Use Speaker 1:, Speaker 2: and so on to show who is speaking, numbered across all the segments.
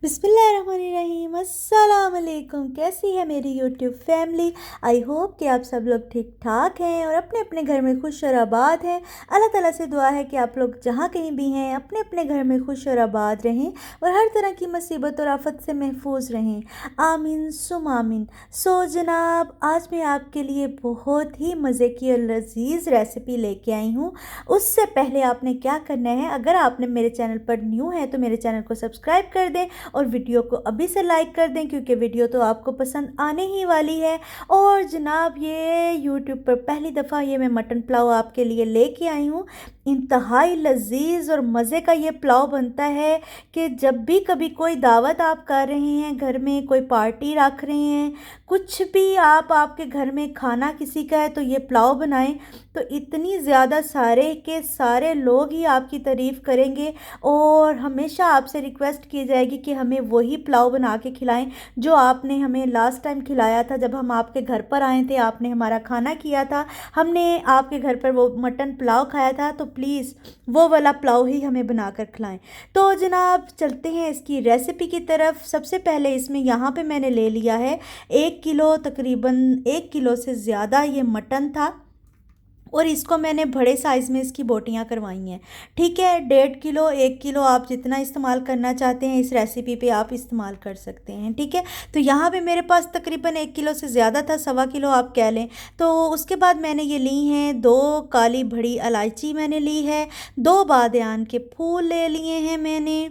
Speaker 1: बिस्मिल्लाहिर्रहमानिर्रहीम। अस्सलाम वालेकुम। कैसी है मेरी यूट्यूब फैमिली? आई होप कि आप सब लोग ठीक ठाक हैं और अपने अपने घर में खुश और आबाद हैं। अल्लाह ताला से दुआ है कि आप लोग जहाँ कहीं भी हैं अपने अपने घर में खुश और आबाद रहें और हर तरह की मुसीबत और आफत से महफूज रहें। आमीन सुम आमीन। जनाब, आज मैं आपके लिए बहुत ही मज़े की और लजीज रेसिपी लेके आई हूँ। उससे पहले आपने क्या करना है, अगर आपने मेरे चैनल पर न्यू है तो मेरे चैनल को सब्सक्राइब कर दें और वीडियो को अभी से लाइक कर दें, क्योंकि वीडियो तो आपको पसंद आने ही वाली है। और जनाब, ये यूट्यूब पर पहली दफ़ा ये मैं मटन पुलाव आपके लिए लेके आई हूँ। इंतहाई लजीज और मज़े का ये पुलाव बनता है कि जब भी कभी कोई दावत आप कर रहे हैं, घर में कोई पार्टी रख रहे हैं, कुछ भी आप आपके घर में खाना किसी का है तो ये पुलाव बनाएं तो इतनी ज़्यादा सारे के सारे लोग ही आपकी तारीफ़ करेंगे। और हमेशा आपसे रिक्वेस्ट की जाएगी कि हमें वही पुलाव बना के खिलाएं जो आपने हमें लास्ट टाइम खिलाया था, जब हम आपके घर पर आए थे, आपने हमारा खाना किया था, हमने आपके घर पर वो मटन पुलाव खाया था। तो प्लीज़ वो वाला पुलाव ही हमें बनाकर खिलाएं। तो जनाब, चलते हैं इसकी रेसिपी की तरफ। सबसे पहले इसमें यहाँ पे मैंने ले लिया है 1 किलो, तकरीबन 1 किलो से ज़्यादा ये मटन था और इसको मैंने बड़े साइज़ में इसकी बोटियां करवाई हैं। ठीक है, 1.5 किलो 1 किलो आप जितना इस्तेमाल करना चाहते हैं इस रेसिपी पे आप इस्तेमाल कर सकते हैं। ठीक है, तो यहाँ पे मेरे पास तकरीबन 1 किलो से ज़्यादा था, 1.25 किलो आप कह लें। तो उसके बाद मैंने ये ली हैं 2 काली बड़ी इलायची मैंने ली है, 2 बादियान के फूल ले लिए हैं मैंने,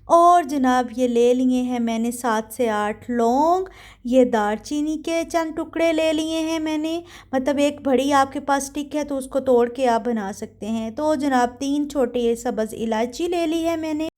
Speaker 1: और जनाब ये ले लिए हैं मैंने 7 से 8 लौंग, ये दालचीनी के चंद टुकड़े ले लिए हैं मैंने, मतलब एक बड़ी आपके पास स्टिक है तो उसको तोड़ के आप बना सकते हैं। तो जनाब 3 छोटे सब्ज़ इलायची ले ली है मैंने,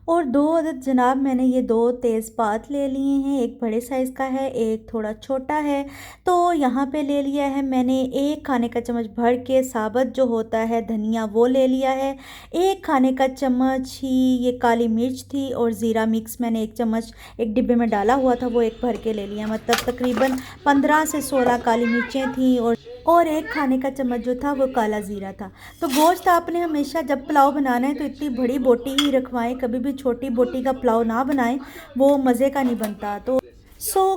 Speaker 1: और 2 अदद जनाब मैंने ये 2 तेज़पात ले लिए हैं। एक बड़े साइज़ का है, एक थोड़ा छोटा है। तो यहाँ पे ले लिया है मैंने 1 खाने का चम्मच भर के साबुत जो होता है धनिया, वो ले लिया है। 1 खाने का चम्मच ही ये काली मिर्च थी, और ज़ीरा मिक्स मैंने 1 चम्मच एक डिब्बे में डाला हुआ था, वो एक भर के ले लिया। मतलब तकरीबन 15 से 16 काली मिर्चें थी, और 1 खाने का चम्मच जो था वो काला ज़ीरा था। तो गोश्त आपने हमेशा जब पुलाव बनाना है तो इतनी बड़ी बोटी ही रखवाएं, कभी भी छोटी बोटी का पुलाव ना बनाएं, वो मज़े का नहीं बनता। तो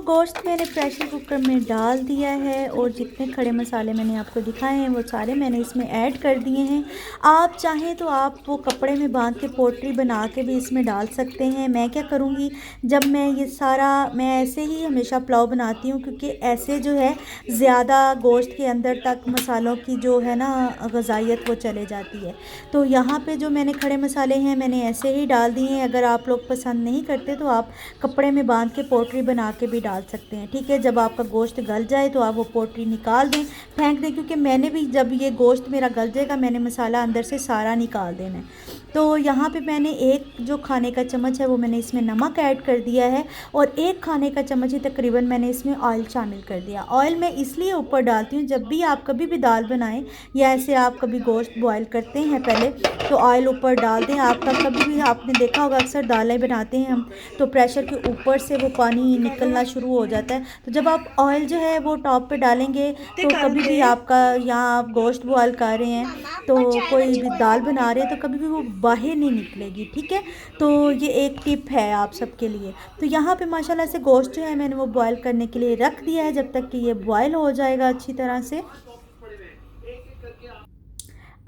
Speaker 1: गोश्त मैंने प्रेशर कुकर में डाल दिया है, और जितने खड़े मसाले मैंने आपको दिखाए हैं वो सारे मैंने इसमें ऐड कर दिए हैं। आप चाहें तो आप वो कपड़े में बांध के पोटली बना के भी इसमें डाल सकते हैं। मैं क्या करूँगी, जब मैं ये सारा, मैं ऐसे ही हमेशा पुलाव बनाती हूँ, क्योंकि ऐसे जो है ज़्यादा गोश्त के अंदर तक मसालों की जो है ना ग़ज़ाइयत वो चले जाती है। तो यहाँ पे जो मैंने खड़े मसाले हैं मैंने ऐसे ही डाल दिए हैं। अगर आप लोग पसंद नहीं करते तो आप कपड़े में बांध के पोटली बना के भी डाल सकते हैं। ठीक है, जब आपका गोश्त गल जाए तो आप वो पोटली निकाल दें, फेंक दें, क्योंकि मैंने भी जब ये गोश्त मेरा गल जाएगा मैंने मसाला अंदर से सारा निकाल देना है। तो यहाँ पे मैंने 1 जो खाने का चम्मच है वो मैंने इसमें नमक ऐड कर दिया है, और 1 खाने का चम्मच ही तकरीबन मैंने इसमें ऑयल शामिल कर दिया। ऑयल मैं इसलिए ऊपर डालती हूँ, जब भी आप कभी भी दाल बनाएं या ऐसे आप कभी गोश्त बॉयल करते हैं पहले तो ऑयल ऊपर डाल दें। आपका कभी भी आपने देखा होगा, अक्सर दालें बनाते हैं हम तो प्रेशर के ऊपर से वो पानी निकलना शुरू हो जाता है। तो जब आप ऑयल जो है वो टॉप पे डालेंगे तो कभी भी आपका, यहाँ आप गोश्त बॉयल कर रहे हैं तो कोई भी दाल बना रहे हैं तो कभी भी वो बाहर नहीं निकलेगी। ठीक है, तो ये एक टिप है आप सबके लिए। तो यहाँ पे माशाल्लाह से गोश्त जो है मैंने वो बॉयल करने के लिए रख दिया है, जब तक कि ये बॉयल हो जाएगा अच्छी तरह से।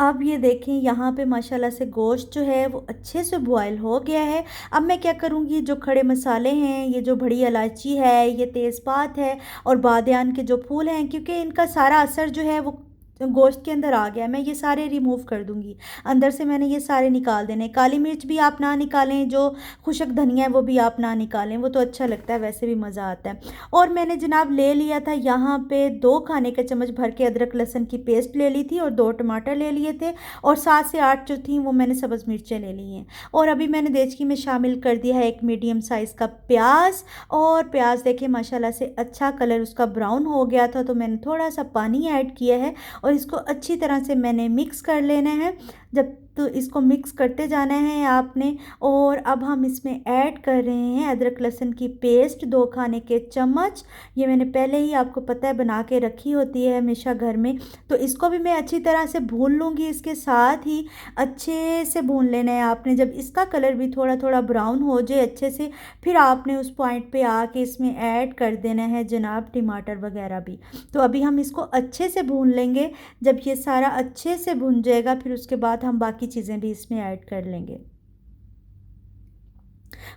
Speaker 1: अब ये देखें, यहाँ पे माशाल्लाह से गोश्त जो है वो अच्छे से बॉयल हो गया है। अब मैं क्या करूँगी, जो खड़े मसाले हैं, ये जो बड़ी इलायची है, ये तेज़पात है, और बादियान के जो फूल हैं, क्योंकि इनका सारा असर जो है वो गोश्त के अंदर आ गया, मैं ये सारे रिमूव कर दूंगी। अंदर से मैंने ये सारे निकाल देने। काली मिर्च भी आप ना निकालें, जो खुशक धनिया है वो भी आप ना निकालें, वो तो अच्छा लगता है, वैसे भी मज़ा आता है। और मैंने जनाब ले लिया था यहाँ पे 2 खाने के चम्मच भर के अदरक लहसुन की पेस्ट ले ली थी, और 2 टमाटर ले लिए थे, और 7 से 8 जो थी वो मैंने सब्ज़ मिर्चें ले ली हैं। और अभी मैंने देचकी में शामिल कर दिया है 1 मीडियम साइज़ का प्याज, और प्याज देखिए माशाल्लाह से अच्छा कलर उसका ब्राउन हो गया था, तो मैंने थोड़ा सा पानी ऐड किया है और इसको अच्छी तरह से मैंने मिक्स कर लेना है। जब तो इसको मिक्स करते जाना है आपने। और अब हम इसमें ऐड कर रहे हैं अदरक लहसुन की पेस्ट 2 खाने के चम्मच। ये मैंने पहले ही आपको पता है बना के रखी होती है हमेशा घर में। तो इसको भी मैं अच्छी तरह से भून लूँगी। इसके साथ ही अच्छे से भून लेना है आपने। जब इसका कलर भी थोड़ा थोड़ा ब्राउन हो जाए अच्छे से, फिर आपने उस पॉइंट पे आके इसमें ऐड कर देना है जनाब टमाटर वगैरह भी। तो अभी हम इसको अच्छे से भून लेंगे। जब ये सारा अच्छे से भुन जाएगा फिर उसके बाद हम बाकी चीज़ें भी इसमें ऐड कर लेंगे।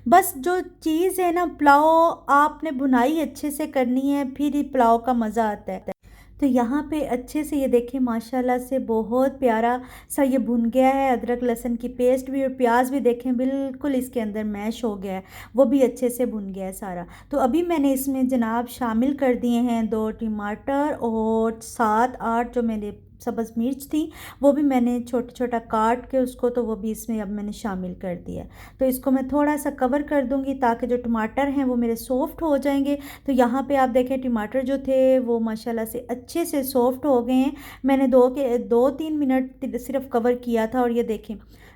Speaker 1: बस जो चीज़ है ना, पुलाव आपने भुनाई अच्छे से करनी है, फिर ही पुलाव का मज़ा आता है। तो यहाँ पे अच्छे से ये देखें माशाल्लाह से बहुत प्यारा सा ये भुन गया है। अदरक लहसुन की पेस्ट भी और प्याज भी देखें बिल्कुल इसके अंदर मैश हो गया है, वो भी अच्छे से भुन गया है सारा। तो अभी मैंने इसमें जनाब शामिल कर दिए हैं 2 टमाटर और 7-8 जो मेरे सब्ज़ मिर्च थी, वो भी मैंने छोटा छोटा काट के उसको, तो वो भी इसमें अब मैंने शामिल कर दिया। तो इसको मैं थोड़ा सा कवर कर दूंगी ताकि जो टमाटर हैं वो मेरे सॉफ़्ट हो जाएंगे। तो यहाँ पे आप देखें टमाटर जो थे वो माशाल्लाह से अच्छे से सॉफ़्ट हो गए हैं। मैंने 2-3 मिनट सिर्फ कवर किया था और ये देखें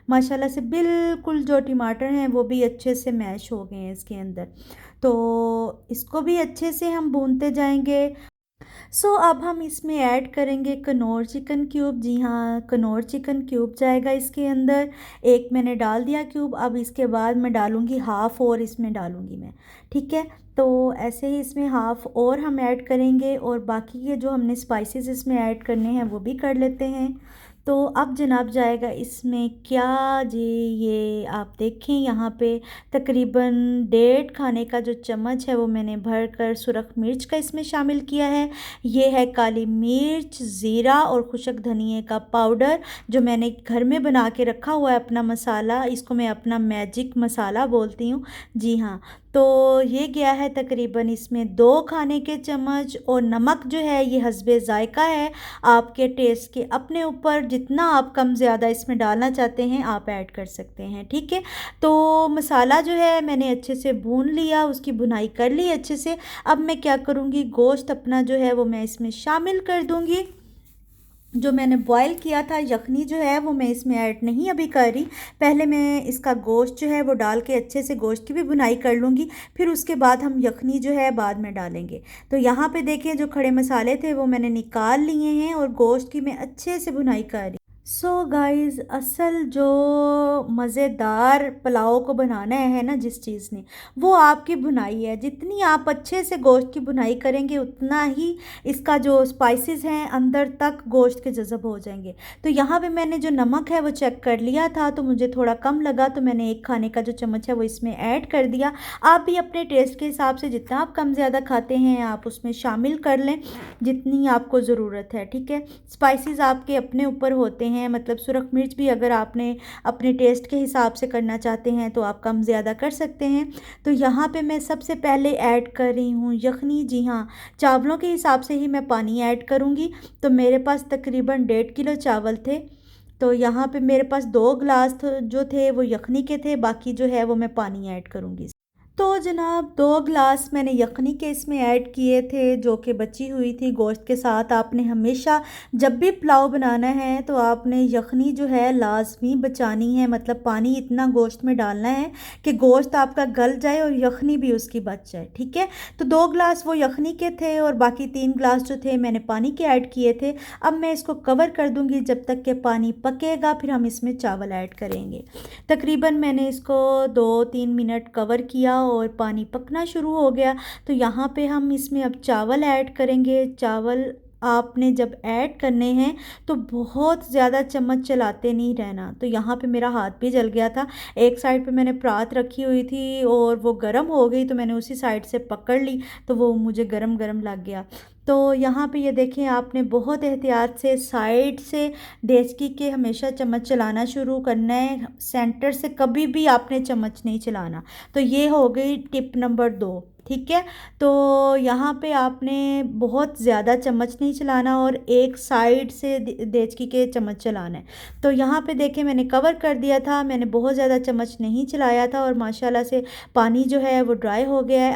Speaker 1: माशाल्लाह से बिल्कुल जो टमाटर हैं वो भी अच्छे से मैश हो गए हैं इसके अंदर। तो इसको भी अच्छे से हम भूनते जाएंगे। अब हम इसमें ऐड करेंगे कनौर चिकन क्यूब। जी हाँ, कनौर चिकन क्यूब जाएगा इसके अंदर। एक मैंने डाल दिया क्यूब। अब इसके बाद मैं डालूँगी हाफ़ और इसमें डालूँगी मैं, ठीक है। तो ऐसे ही इसमें हाफ़ और हम ऐड करेंगे और बाकी के जो हमने स्पाइसेस इसमें ऐड करने हैं वो भी कर लेते हैं। तो अब जनाब जाएगा इसमें क्या जी, ये आप देखें यहाँ पे तकरीबन 1.5 खाने का जो चम्मच है वो मैंने भर कर सुरख मिर्च का इसमें शामिल किया है। ये है काली मिर्च, ज़ीरा और खुशक धनिए का पाउडर जो मैंने घर में बना के रखा हुआ है अपना मसाला। इसको मैं अपना मैजिक मसाला बोलती हूँ। जी हाँ, तो ये गया है तकरीबन इसमें 2 खाने के चम्मच। और नमक जो है ये हस्बे ज़ायका है, आपके टेस्ट के अपने ऊपर। जितना आप कम ज़्यादा इसमें डालना चाहते हैं आप ऐड कर सकते हैं, ठीक है। तो मसाला जो है मैंने अच्छे से भून लिया, उसकी भुनाई कर ली अच्छे से। अब मैं क्या करूँगी, गोश्त अपना जो है वो मैं इसमें शामिल कर दूँगी। जो मैंने बॉईल किया था यखनी जो है वो मैं इसमें ऐड नहीं अभी कर रही। पहले मैं इसका गोश्त जो है वो डाल के अच्छे से गोश्त की भी भुनाई कर लूँगी, फिर उसके बाद हम यखनी जो है बाद में डालेंगे। तो यहाँ पे देखिए जो खड़े मसाले थे वो मैंने निकाल लिए हैं और गोश्त की मैं अच्छे से भुनाई कर रही। गाइज़, असल जो मज़ेदार पुलाव को बनाना है ना जिस चीज़ ने, वो आपकी भुनाई है। जितनी आप अच्छे से गोश्त की भुनाई करेंगे उतना ही इसका जो स्पाइसेस हैं अंदर तक गोश्त के जज़ब हो जाएंगे। तो यहाँ पे मैंने जो नमक है वो चेक कर लिया था, तो मुझे थोड़ा कम लगा, तो मैंने 1 खाने का जो चम्मच है वो इसमें ऐड कर दिया। आप भी अपने टेस्ट के हिसाब से जितना आप कम ज़्यादा खाते हैं आप उसमें शामिल कर लें जितनी आपको ज़रूरत है, ठीक है। स्पाइसेस आपके अपने ऊपर होते हैं, मतलब सुरख मिर्च भी अगर आपने अपने टेस्ट के हिसाब से करना चाहते हैं तो आप कम ज़्यादा कर सकते हैं। तो यहाँ पे मैं सबसे पहले ऐड कर रही हूँ यखनी। जी हाँ, चावलों के हिसाब से ही मैं पानी ऐड करूँगी। तो मेरे पास तकरीबन 1.5 किलो चावल थे, तो यहाँ पे मेरे पास 2 गिलास जो थे वो यखनी के थे, बाकी जो है वो मैं पानी ऐड करूँगी। तो जनाब 2 गिलास मैंने यखनी के इसमें ऐड किए थे जो कि बची हुई थी गोश्त के साथ। आपने हमेशा जब भी पुलाव बनाना है तो आपने यखनी जो है लाजमी बचानी है, मतलब पानी इतना गोश्त में डालना है कि गोश्त आपका गल जाए और यखनी भी उसकी बच जाए, ठीक है। तो 2 गिलास वो यखनी के थे और बाकी 3 गिलास जो थे मैंने पानी के ऐड किए थे। अब मैं इसको कवर कर दूँगी जब तक कि पानी पकेगा, फिर हम इसमें चावल ऐड करेंगे। तकरीबन मैंने इसको 2-3 मिनट कवर किया और पानी पकना शुरू हो गया। तो यहाँ पे हम इसमें अब चावल ऐड करेंगे। चावल आपने जब ऐड करने हैं तो बहुत ज़्यादा चम्मच चलाते नहीं रहना। तो यहाँ पे मेरा हाथ भी जल गया था। एक साइड पे मैंने परात रखी हुई थी और वो गर्म हो गई तो मैंने उसी साइड से पकड़ ली, तो वो मुझे गरम गरम लग गया। तो यहाँ पे ये देखें आपने बहुत एहतियात से साइड से डेचकी के हमेशा चम्मच चलाना शुरू करना है, सेंटर से कभी भी आपने चम्मच नहीं चलाना। तो ये हो गई टिप नंबर 2, ठीक है। तो यहाँ पे आपने बहुत ज़्यादा चम्मच नहीं चलाना और एक साइड से देचकी के चम्मच चलाना है। तो यहाँ पे देखें मैंने कवर कर दिया था, मैंने बहुत ज़्यादा चम्मच नहीं चलाया था और माशाल्लाह से पानी जो है वो ड्राई हो गया है।